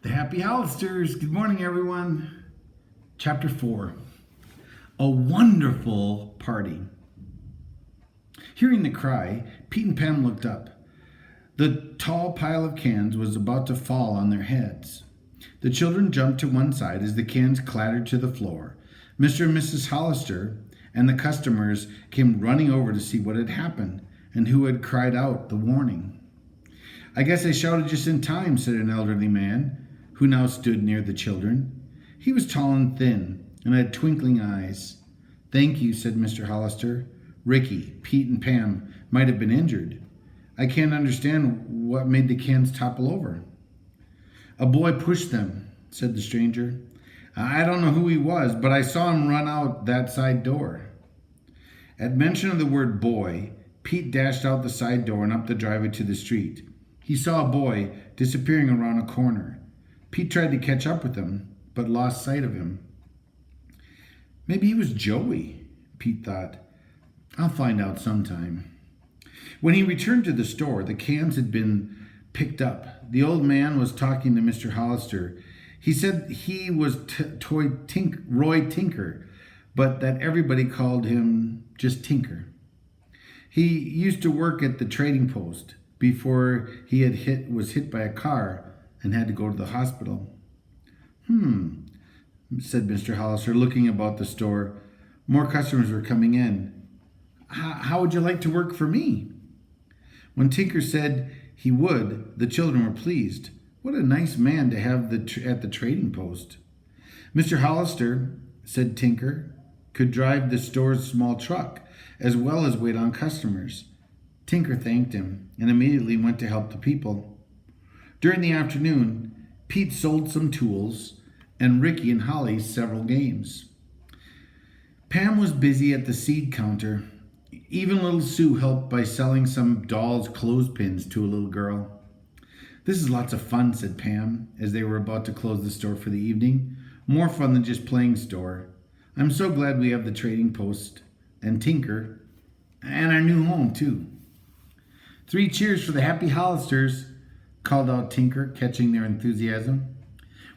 The Happy Hollisters. Good morning, everyone. Chapter 4. A wonderful party. Hearing the cry, Pete and Pam looked up. The tall pile of cans was about to fall on their heads. The children jumped to one side as the cans clattered to the floor. Mr. and Mrs. Hollister and the customers came running over to see what had happened and who had cried out the warning. "I guess I shouted just in time," said an elderly man, who now stood near the children. He was tall and thin, and had twinkling eyes. "Thank you," said Mr. Hollister. "Ricky, Pete, and Pam might have been injured. I can't understand what made the cans topple over." "A boy pushed them," said the stranger. "I don't know who he was, but I saw him run out that side door." At mention of the word boy, Pete dashed out the side door and up the driveway to the street. He saw a boy disappearing around a corner. Pete tried to catch up with him, but lost sight of him. Maybe he was Joey, Pete thought. I'll find out sometime. When he returned to the store, the cans had been picked up. The old man was talking to Mr. Hollister. He said he was Roy Tinker, but that everybody called him just Tinker. He used to work at the trading post before he was hit by a car and had to go to the hospital. Said Mr. Hollister, looking about the store. More customers were coming in. How would you like to work for me? When Tinker said he would, the children were pleased. What a nice man to have at the trading post. Mr. Hollister, said Tinker, could drive the store's small truck, as well as wait on customers. Tinker thanked him and immediately went to help the people. During the afternoon, Pete sold some tools and Ricky and Holly several games. Pam was busy at the seed counter. Even little Sue helped by selling some dolls' clothespins to a little girl. "This is lots of fun," said Pam, as they were about to close the store for the evening. "More fun than just playing store. I'm so glad we have the trading post and Tinker and our new home, too." "Three cheers for the Happy Hollisters," called out Tinker, catching their enthusiasm.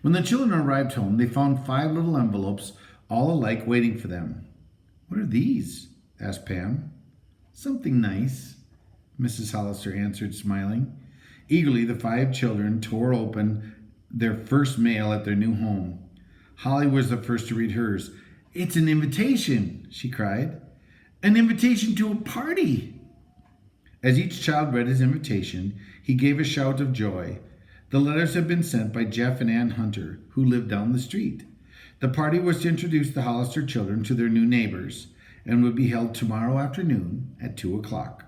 When the children arrived home, they found 5 little envelopes, all alike, waiting for them. "What are these?" asked Pam. "Something nice," Mrs. Hollister answered, smiling. Eagerly, the 5 children tore open their first mail at their new home. Holly was the first to read hers. "It's an invitation," she cried. "An invitation to a party." As each child read his invitation, he gave a shout of joy. The letters had been sent by Jeff and Ann Hunter, who lived down the street. The party was to introduce the Hollister children to their new neighbors and would be held tomorrow afternoon at 2:00.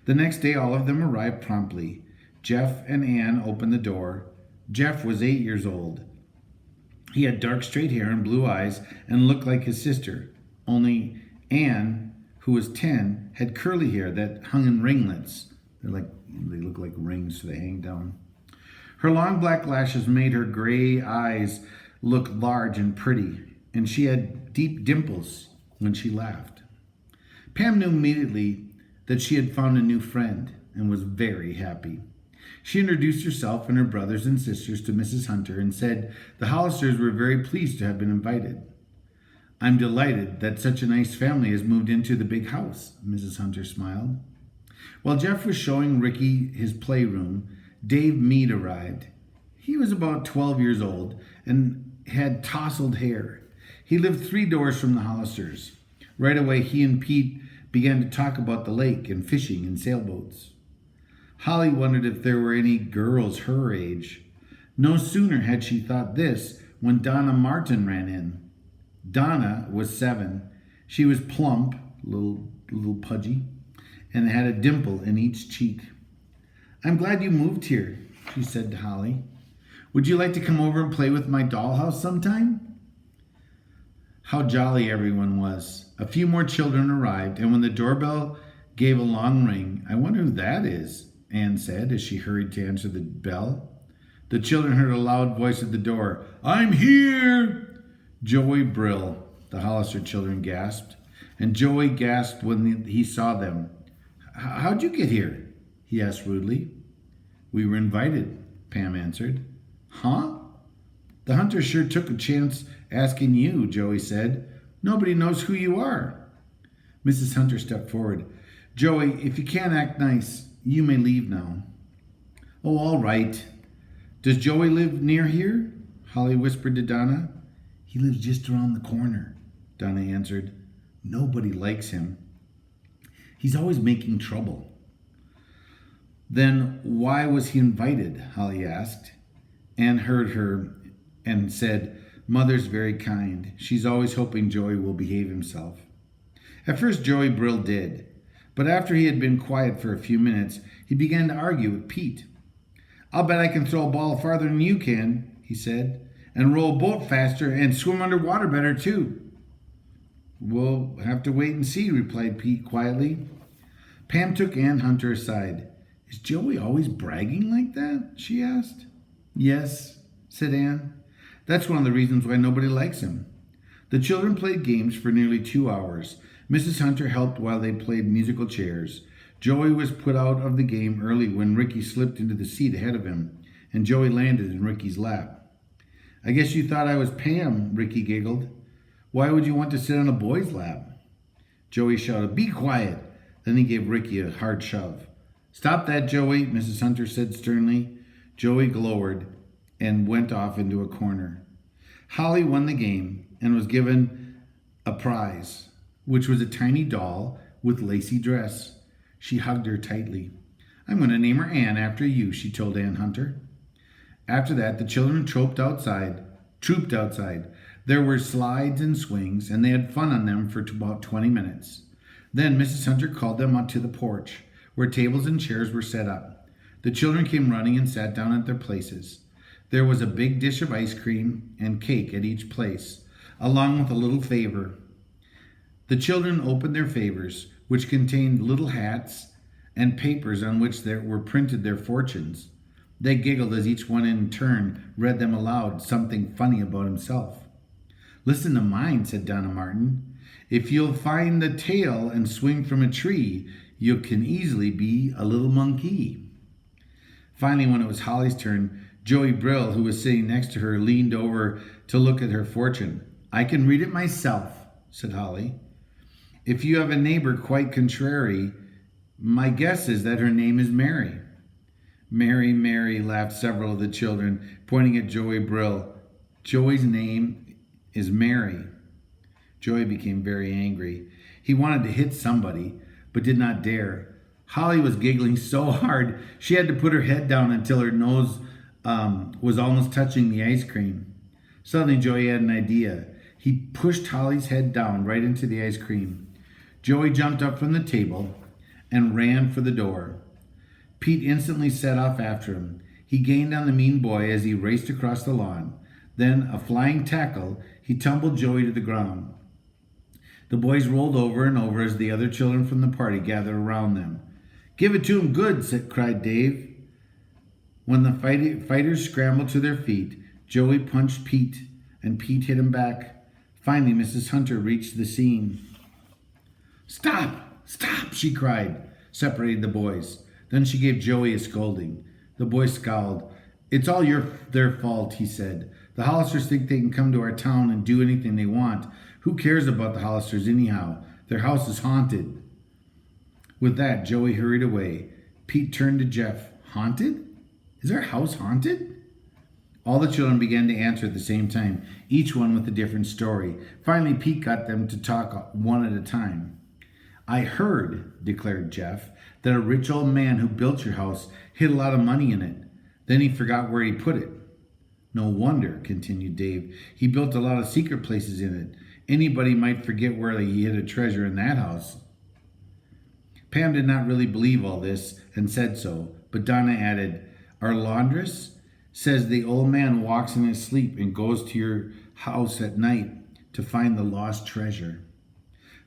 The next day, all of them arrived promptly. Jeff and Ann opened the door. Jeff was 8 years old. He had dark straight hair and blue eyes and looked like his sister. Only Ann, who was 10, had curly hair that hung in ringlets. They look like rings, so they hang down. Her long black lashes made her gray eyes look large and pretty, and she had deep dimples when she laughed. Pam knew immediately that she had found a new friend and was very happy. She introduced herself and her brothers and sisters to Mrs. Hunter and said the Hollisters were very pleased to have been invited. "I'm delighted that such a nice family has moved into the big house," Mrs. Hunter smiled. While Jeff was showing Ricky his playroom, Dave Mead arrived. He was about 12 years old and had tousled hair. He lived 3 doors from the Hollisters. Right away, he and Pete began to talk about the lake and fishing and sailboats. Holly wondered if there were any girls her age. No sooner had she thought this when Donna Martin ran in. Donna was 7. She was plump, little pudgy, and had a dimple in each cheek. "I'm glad you moved here," she said to Holly. "Would you like to come over and play with my dollhouse sometime?" How jolly everyone was. A few more children arrived, and when the doorbell gave a long ring, "I wonder who that is," Anne said as she hurried to answer the bell. The children heard a loud voice at the door. "I'm here!" "Joey Brill," the Hollister children gasped, and Joey gasped when he saw them. "How'd you get here?" he asked rudely. "We were invited," Pam answered. Huh? The hunter sure took a chance asking you, Joey said. Nobody knows who you are. Mrs. Hunter stepped forward. Joey, if you can't act nice, you may leave now. Oh, all right. Does Joey live near here? Holly whispered to Donna. He lives just around the corner, Donna answered. Nobody likes him. He's always making trouble. Then why was he invited? Holly asked. Anne heard her and said, Mother's very kind. She's always hoping Joey will behave himself. At first, Joey Brill did, but after he had been quiet for a few minutes, he began to argue with Pete. I'll bet I can throw a ball farther than you can, he said, and roll a boat faster and swim underwater better, too. We'll have to wait and see, replied Pete quietly. Pam took Ann Hunter aside. Is Joey always bragging like that? She asked. Yes, said Ann. That's one of the reasons why nobody likes him. The children played games for nearly 2 hours. Mrs. Hunter helped while they played musical chairs. Joey was put out of the game early when Ricky slipped into the seat ahead of him, and Joey landed in Ricky's lap. I guess you thought I was Pam, Ricky giggled. Why would you want to sit on a boy's lap? Joey shouted, Be quiet. Then he gave Ricky a hard shove. Stop that, Joey, Mrs. Hunter said sternly. Joey glowered and went off into a corner. Holly won the game and was given a prize, which was a tiny doll with lacy dress. She hugged her tightly. I'm going to name her Anne after you, she told Ann Hunter. After that, the children trooped outside. There were slides and swings, and they had fun on them for about 20 minutes. Then Mrs. Hunter called them out to the porch, where tables and chairs were set up. The children came running and sat down at their places. There was a big dish of ice cream and cake at each place, along with a little favor. The children opened their favors, which contained little hats and papers on which there were printed their fortunes. They giggled as each one in turn read them aloud something funny about himself. Listen to mine, said Donna Martin. If you'll find the tail and swing from a tree, you can easily be a little monkey. Finally, when it was Holly's turn, Joey Brill, who was sitting next to her, leaned over to look at her fortune. I can read it myself, said Holly. If you have a neighbor quite contrary, my guess is that her name is Mary. Mary, Mary, laughed several of the children, pointing at Joey Brill. Joey's name is Mary. Joey became very angry. He wanted to hit somebody, but did not dare. Holly was giggling so hard, she had to put her head down until her nose was almost touching the ice cream. Suddenly, Joey had an idea. He pushed Holly's head down right into the ice cream. Joey jumped up from the table and ran for the door. Pete instantly set off after him. He gained on the mean boy as he raced across the lawn. Then, a flying tackle, he tumbled Joey to the ground. The boys rolled over and over as the other children from the party gathered around them. Give it to him good, cried Dave. When the fighters scrambled to their feet, Joey punched Pete, and Pete hit him back. Finally, Mrs. Hunter reached the scene. Stop! Stop! She cried, separating the boys. Then she gave Joey a scolding. The boy scowled. It's all their fault, he said. The Hollisters think they can come to our town and do anything they want. Who cares about the Hollisters anyhow? Their house is haunted. With that, Joey hurried away. Pete turned to Jeff. Haunted? Is our house haunted? All the children began to answer at the same time, each one with a different story. Finally, Pete got them to talk one at a time. I heard, declared Jeff, that a rich old man who built your house hid a lot of money in it. Then he forgot where he put it. No wonder, continued Dave. He built a lot of secret places in it. Anybody might forget where he hid a treasure in that house. Pam did not really believe all this and said so, but Donna added, Our laundress says the old man walks in his sleep and goes to your house at night to find the lost treasure.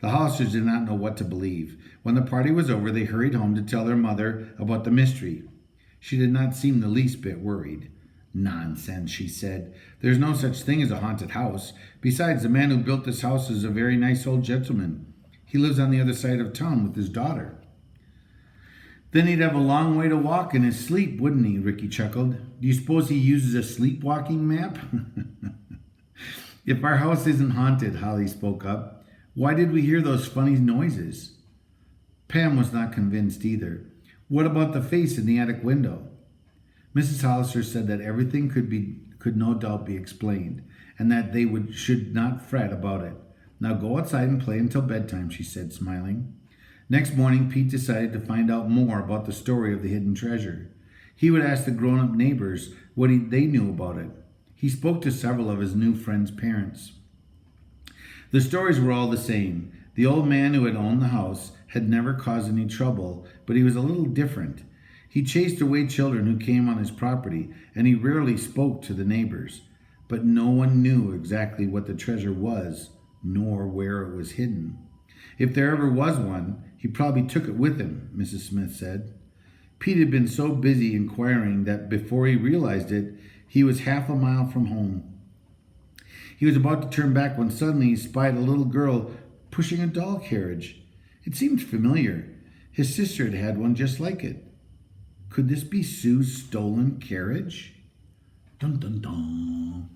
The Hollisters did not know what to believe. When the party was over, they hurried home to tell their mother about the mystery. She did not seem the least bit worried. Nonsense, she said. There's no such thing as a haunted house. Besides, the man who built this house is a very nice old gentleman. He lives on the other side of town with his daughter. Then he'd have a long way to walk in his sleep, wouldn't he? Ricky chuckled. Do you suppose he uses a sleepwalking map? If our house isn't haunted, Holly spoke up, why did we hear those funny noises? Pam was not convinced either. What about the face in the attic window? Mrs. Hollister said that everything could no doubt be explained, and that they should not fret about it. Now go outside and play until bedtime, she said, smiling. Next morning, Pete decided to find out more about the story of the hidden treasure. He would ask the grown-up neighbors what they knew about it. He spoke to several of his new friends' parents. The stories were all the same. The old man who had owned the house had never caused any trouble, but he was a little different. He chased away children who came on his property, and he rarely spoke to the neighbors. But no one knew exactly what the treasure was, nor where it was hidden. If there ever was one, he probably took it with him, Mrs. Smith said. Pete had been so busy inquiring that before he realized it, he was half a mile from home. He was about to turn back when suddenly he spied a little girl pushing a doll carriage. It seemed familiar. His sister had had one just like it. Could this be Sue's stolen carriage? Dun dun dun.